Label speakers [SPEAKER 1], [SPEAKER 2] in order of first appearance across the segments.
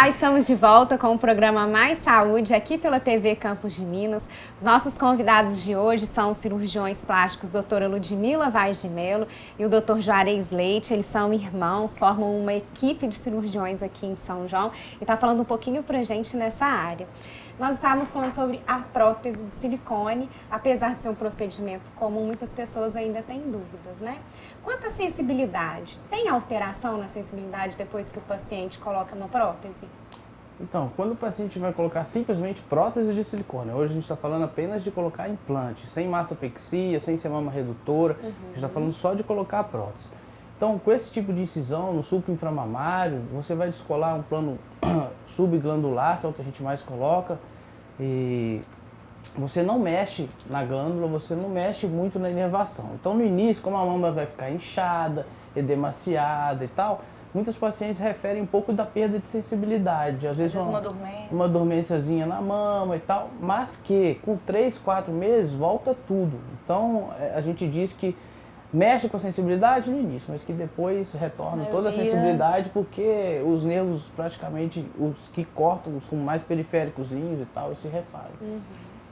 [SPEAKER 1] Olá, estamos de volta com o programa Mais Saúde aqui pela TV Campos de Minas. Os nossos convidados de hoje são os cirurgiões plásticos doutora Ludmila Vaz de Melo e o doutor Juarez Leite. Eles são irmãos, formam uma equipe de cirurgiões aqui em São João e está falando um pouquinho pra gente nessa área. Nós estávamos falando sobre a prótese de silicone, apesar de ser um procedimento comum, muitas pessoas ainda têm dúvidas, né? Quanto à sensibilidade, tem alteração na sensibilidade depois que o paciente coloca uma prótese?
[SPEAKER 2] Então, quando o paciente vai colocar simplesmente prótese de silicone, hoje a gente está falando apenas de colocar implante, sem mastopexia, sem ser mama redutora, a gente está falando só de colocar a prótese. Então, com esse tipo de incisão no sulco inframamário, você vai descolar um plano subglandular, que é o que a gente mais coloca, e você não mexe na glândula, você não mexe muito na inervação. Então, no início, como a mama vai ficar inchada, edemaciada e tal, muitos pacientes referem um pouco da perda de sensibilidade. Às vezes uma dormênciazinha na mama e tal, mas que com 3, 4 meses volta tudo. Então, a gente diz que mexe com a sensibilidade no início, mas que depois retorna toda a sensibilidade, porque os nervos praticamente, os que cortam, são mais periféricos e tal, e se refazem.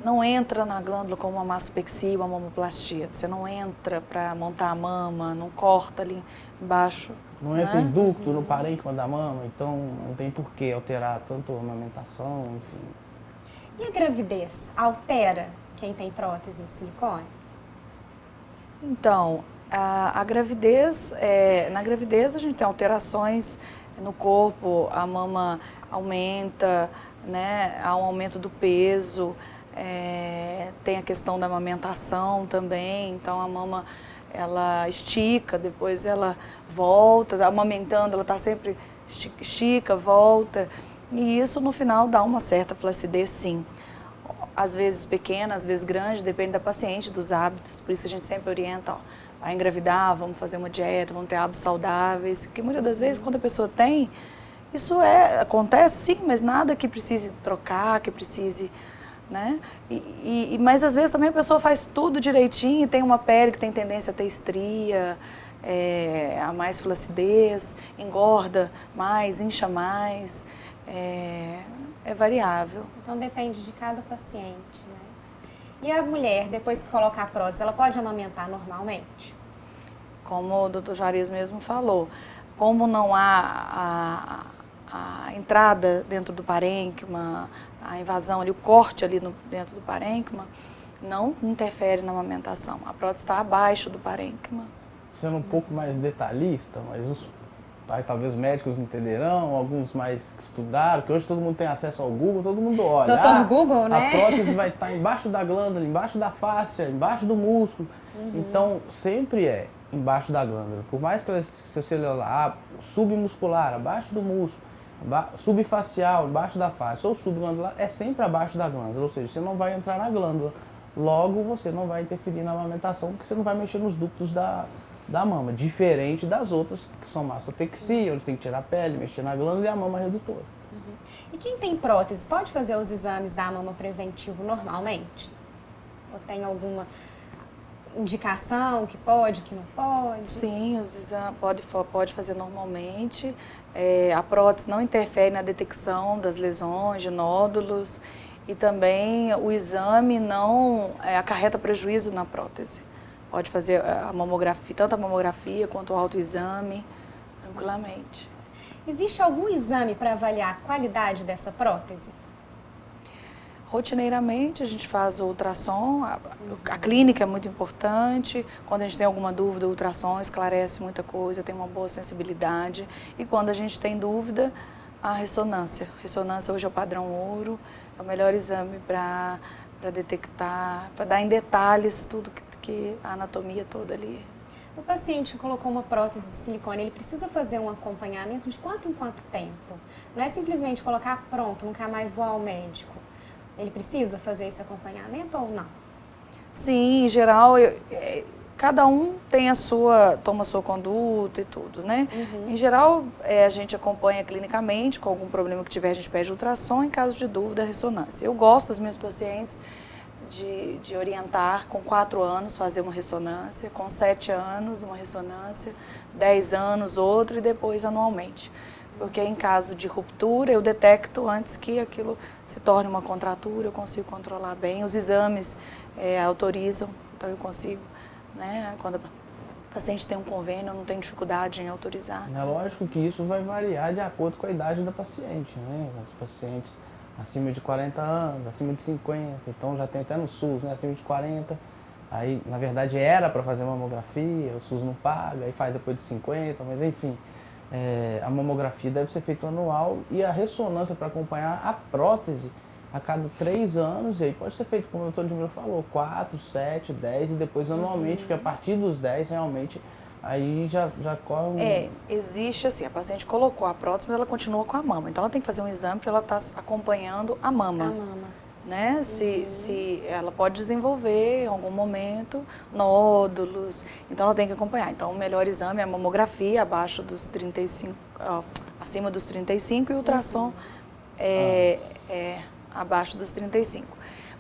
[SPEAKER 3] Não entra na glândula como uma mastopexia, uma mamoplastia. Você não entra para montar a mama, não corta ali embaixo.
[SPEAKER 2] Não entra em ducto no parênquima da mama, então não tem por que alterar tanto a amamentação, enfim.
[SPEAKER 1] E a gravidez altera quem tem prótese de silicone?
[SPEAKER 3] Então, a gravidez, na gravidez a gente tem alterações no corpo, a mama aumenta, né, há um aumento do peso, tem a questão da amamentação também, então a mama ela estica, depois ela volta, amamentando, ela está sempre estica, volta, e isso no final dá uma certa flacidez, sim. Às vezes pequena, às vezes grande, depende da paciente, dos hábitos. Por isso a gente sempre orienta, ó, a engravidar, vamos fazer uma dieta, vamos ter hábitos saudáveis, que muitas das vezes quando a pessoa tem, isso acontece sim, mas nada que precise trocar, que precise, né? Mas às vezes também a pessoa faz tudo direitinho e tem uma pele que tem tendência a ter estria, a mais flacidez, engorda mais, incha mais. É variável.
[SPEAKER 1] Então depende de cada paciente, né? E a mulher, depois que colocar a prótese, ela pode amamentar normalmente?
[SPEAKER 3] Como o doutor Juarez mesmo falou, como não há a entrada dentro do parênquima, a invasão ali, o corte ali dentro do parênquima, não interfere na amamentação. A prótese está abaixo do parênquima.
[SPEAKER 2] Sendo um pouco mais detalhista, mas aí talvez os médicos entenderão, alguns mais que estudaram, que hoje todo mundo tem acesso ao Google, todo mundo olha.
[SPEAKER 1] Doutor Google, né?
[SPEAKER 2] A prótese vai estar embaixo da glândula, embaixo da fáscia, embaixo do músculo. Então, sempre é embaixo da glândula. Por mais que você olhe lá, submuscular, abaixo do músculo, subfacial, embaixo da fáscia, ou subglandular, é sempre abaixo da glândula. Ou seja, você não vai entrar na glândula. Logo, você não vai interferir na amamentação, porque você não vai mexer nos ductos da mama, diferente das outras, que são mastopexia, onde tem que tirar a pele, mexer na glândula e a mama redutora.
[SPEAKER 1] E quem tem prótese pode fazer os exames da mama preventivo normalmente? Ou tem alguma indicação que pode, que não pode?
[SPEAKER 3] Sim, os exames pode fazer normalmente. A prótese não interfere na detecção das lesões, de nódulos, e também o exame não acarreta prejuízo na prótese. Pode fazer a mamografia, tanto a mamografia quanto o autoexame, tranquilamente.
[SPEAKER 1] Existe algum exame para avaliar a qualidade dessa prótese?
[SPEAKER 3] Rotineiramente a gente faz o ultrassom, a clínica é muito importante, quando a gente tem alguma dúvida o ultrassom esclarece muita coisa, tem uma boa sensibilidade, e quando a gente tem dúvida, a ressonância. A ressonância hoje é o padrão ouro, é o melhor exame para detectar, para dar em detalhes tudo que a anatomia toda ali.
[SPEAKER 1] O paciente colocou uma prótese de silicone, ele precisa fazer um acompanhamento de quanto em quanto tempo? Não é simplesmente colocar pronto, nunca mais vou ao médico. Ele precisa fazer esse acompanhamento ou não?
[SPEAKER 3] Sim, em geral, cada um tem toma a sua conduta e tudo, né? Em geral, a gente acompanha clinicamente, com algum problema que tiver, a gente pede ultrassom, em caso de dúvida, ressonância. Eu gosto das minhas pacientes de orientar com 4 anos fazer uma ressonância, com 7 anos uma ressonância, 10 anos outra e depois anualmente. Porque em caso de ruptura eu detecto antes que aquilo se torne uma contratura, eu consigo controlar bem. Os exames autorizam, então eu consigo, né? Quando o paciente tem um convênio, eu não tenho dificuldade em autorizar.
[SPEAKER 2] É lógico que isso vai variar de acordo com a idade da paciente, né? Os pacientes acima de 40 anos, acima de 50, então já tem até no SUS, né? Acima de 40, aí na verdade era para fazer mamografia, o SUS não paga, aí faz depois de 50, mas enfim, a mamografia deve ser feita anual e a ressonância para acompanhar a prótese a cada 3 anos, e aí pode ser feito, como o doutor Ludmila falou, 4, 7, 10 e depois anualmente, porque a partir dos 10 realmente aí já corre um...
[SPEAKER 3] Existe assim, a paciente colocou a prótese, mas ela continua com a mama. Então ela tem que fazer um exame para ela estar acompanhando a mama. Né? Se ela pode desenvolver em algum momento nódulos, então ela tem que acompanhar. Então o melhor exame é a mamografia abaixo dos 35, acima dos 35 e o ultrassom abaixo dos 35.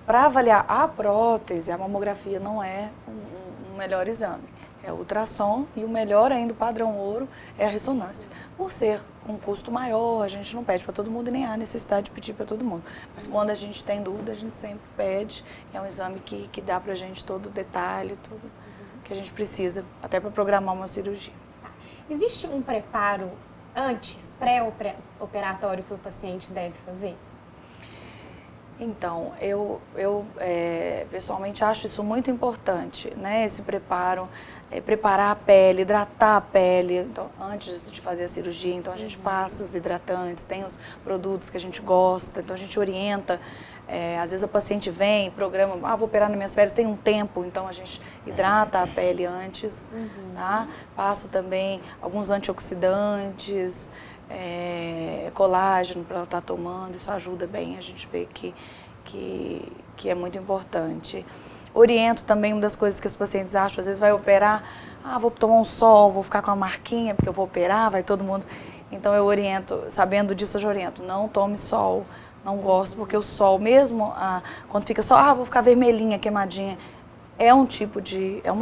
[SPEAKER 3] Para avaliar a prótese, a mamografia não é um melhor exame. É o ultrassom e o melhor ainda, o padrão ouro, é a ressonância. Por ser um custo maior, a gente não pede para todo mundo e nem há necessidade de pedir para todo mundo. Mas quando a gente tem dúvida, a gente sempre pede. É um exame que dá para a gente todo o detalhe, tudo que a gente precisa, até para programar uma cirurgia.
[SPEAKER 1] Existe um preparo antes, pré-operatório, que o paciente deve fazer?
[SPEAKER 3] Então, eu pessoalmente acho isso muito importante, né? Esse preparo, preparar a pele, hidratar a pele, então, antes de fazer a cirurgia. Então, a gente passa os hidratantes, tem os produtos que a gente gosta, então a gente orienta. Às vezes a paciente vem, programa, vou operar nas minhas férias, tem um tempo, então a gente hidrata a pele antes, tá? Passo também alguns antioxidantes, colágeno para ela estar tomando, isso ajuda bem, a gente vê que é muito importante. Oriento também, uma das coisas que os pacientes acham, às vezes vai operar, vou tomar um sol, vou ficar com uma marquinha porque eu vou operar, vai todo mundo. Então eu oriento, sabendo disso eu já oriento, não tome sol, não gosto, porque o sol mesmo, quando fica só, vou ficar vermelhinha, queimadinha, é uma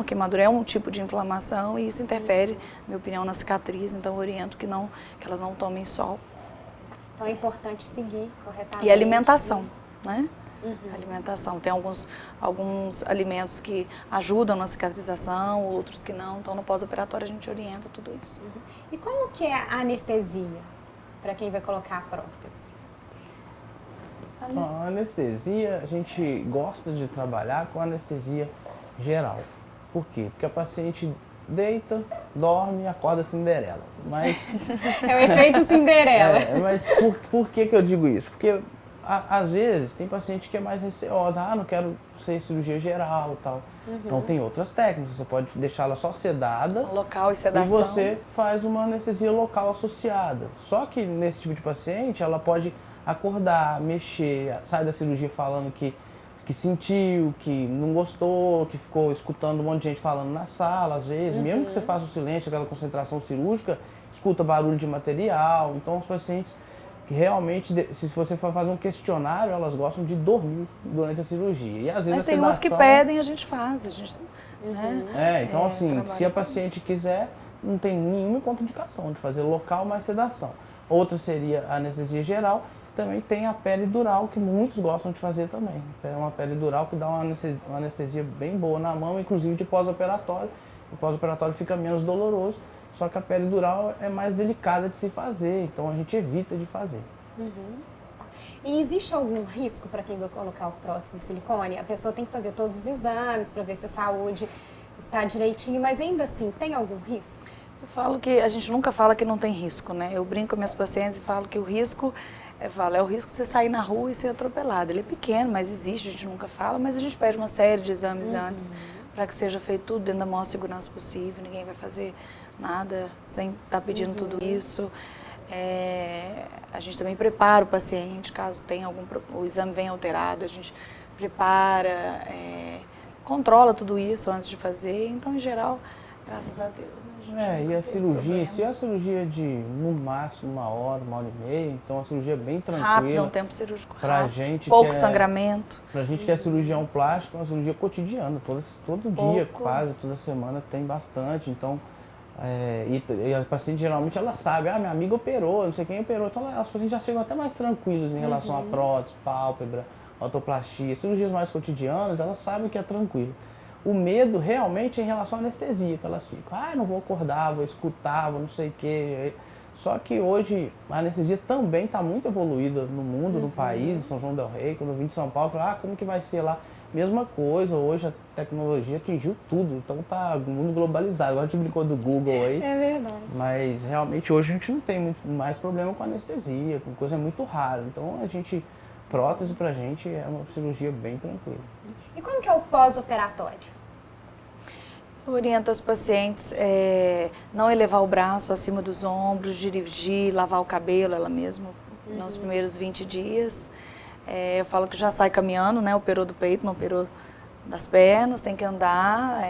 [SPEAKER 3] queimadura, é um tipo de inflamação e isso interfere, na minha opinião, na cicatriz, então eu oriento que elas não tomem sol.
[SPEAKER 1] Então é importante seguir corretamente.
[SPEAKER 3] E alimentação, né? Alimentação, tem alguns alimentos que ajudam na cicatrização, outros que não, então no pós-operatório a gente orienta tudo isso.
[SPEAKER 1] E como que é a anestesia para quem vai colocar a prótese?
[SPEAKER 2] A anestesia, a gente gosta de trabalhar com anestesia geral. Por quê? Porque a paciente deita, dorme, acorda Cinderela. Mas
[SPEAKER 1] é o efeito Cinderela.
[SPEAKER 2] Mas por que eu digo isso? Porque às vezes tem paciente que é mais receosa, não quero ser cirurgia geral e tal. Então tem outras técnicas, você pode deixá-la só sedada.
[SPEAKER 3] Local e sedação.
[SPEAKER 2] E você faz uma anestesia local associada. Só que nesse tipo de paciente, ela pode acordar, mexer, sai da cirurgia falando que sentiu, que não gostou, que ficou escutando um monte de gente falando na sala, às vezes, mesmo que você faça o silêncio, aquela concentração cirúrgica, escuta barulho de material. Então, os pacientes que realmente, se você for fazer um questionário, elas gostam de dormir durante a cirurgia. E às vezes
[SPEAKER 3] mas tem umas que pedem, a gente faz, né?
[SPEAKER 2] Então assim, se a paciente quiser, não tem nenhuma contraindicação de fazer local mais sedação. Outra seria a anestesia geral. Também tem a pele dural, que muitos gostam de fazer também. É uma pele dural que dá uma anestesia bem boa na mão, inclusive de pós-operatório. O pós-operatório fica menos doloroso, só que a pele dural é mais delicada de se fazer, então a gente evita de fazer.
[SPEAKER 1] E existe algum risco para quem vai colocar o prótese de silicone? A pessoa tem que fazer todos os exames para ver se a saúde está direitinho, mas ainda assim, tem algum risco?
[SPEAKER 3] Eu falo que a gente nunca fala que não tem risco, né? Eu brinco com minhas pacientes e falo que o risco é o risco de você sair na rua e ser atropelado. Ele é pequeno, mas existe, a gente nunca fala, mas a gente pede uma série de exames antes para que seja feito tudo dentro da maior segurança possível, ninguém vai fazer nada sem estar pedindo tudo isso. A gente também prepara o paciente, caso tenha o exame venha alterado, a gente prepara, controla tudo isso antes de fazer, então em geral, graças a Deus, né?
[SPEAKER 2] E a cirurgia, se é a cirurgia de no máximo 1 hora e meia, então a cirurgia é bem tranquila.
[SPEAKER 3] Rápido, um tempo cirúrgico rápido,
[SPEAKER 2] gente
[SPEAKER 3] pouco sangramento.
[SPEAKER 2] Pra gente que é cirurgião plástico, é uma cirurgia cotidiana, todo dia quase, toda semana tem bastante, então E a paciente geralmente ela sabe, minha amiga operou, não sei quem operou, então os pacientes já chegam até mais tranquilos em relação a prótese, pálpebra, autoplastia, cirurgias mais cotidianas, elas sabem que é tranquilo. O medo realmente é em relação à anestesia, que elas ficam, não vou acordar, vou escutar, vou não sei o quê. Só que hoje a anestesia também está muito evoluída no mundo, no país, em São João del Rei. Quando eu vim de São Paulo, eu falei, como que vai ser lá? Mesma coisa, hoje a tecnologia atingiu tudo, então tá o mundo globalizado. Agora a gente brincou do Google aí.
[SPEAKER 1] É verdade.
[SPEAKER 2] Mas realmente hoje a gente não tem muito mais problema com anestesia, com coisa muito rara. Então prótese pra gente é uma cirurgia bem tranquila.
[SPEAKER 1] E como que é o pós-operatório?
[SPEAKER 3] Eu oriento as pacientes não elevar o braço acima dos ombros, dirigir, lavar o cabelo ela mesma nos primeiros 20 dias. Eu falo que já sai caminhando, né? Operou do peito, não operou das pernas, tem que andar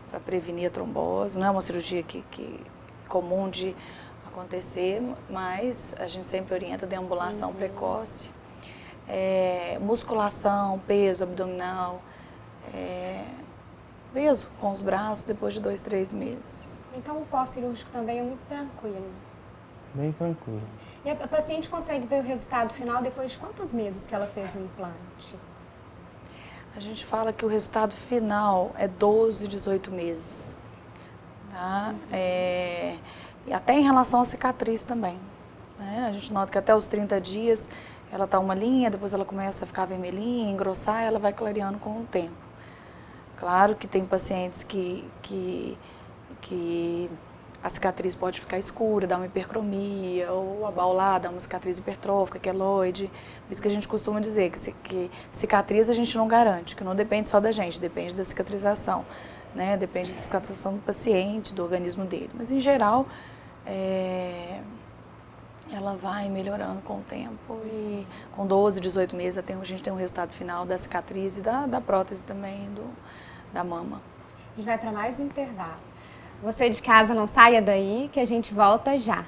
[SPEAKER 3] para prevenir a trombose. Não é uma cirurgia que comum de acontecer, mas a gente sempre orienta deambulação precoce. Musculação, peso abdominal, peso com os braços depois de 2, 3 meses.
[SPEAKER 1] Então o pós-cirúrgico também é muito tranquilo.
[SPEAKER 2] Bem tranquilo.
[SPEAKER 1] E a paciente consegue ver o resultado final depois de quantos meses que ela fez o implante?
[SPEAKER 3] A gente fala que o resultado final é 12, 18 meses. Tá? E até em relação à cicatriz também. Né? A gente nota que até os 30 dias ela está uma linha, depois ela começa a ficar vermelhinha, engrossar, ela vai clareando com o tempo. Claro que tem pacientes que a cicatriz pode ficar escura, dá uma hipercromia, ou abaular, dá uma cicatriz hipertrófica, queloide. Por isso que a gente costuma dizer que cicatriz a gente não garante, que não depende só da gente, depende da cicatrização, né? Depende da cicatrização do paciente, do organismo dele. Mas, em geral, ela vai melhorando com o tempo e com 12, 18 meses a gente tem um resultado final da cicatriz e da prótese também, da mama.
[SPEAKER 1] A gente vai para mais um intervalo. Você de casa não saia daí que a gente volta já.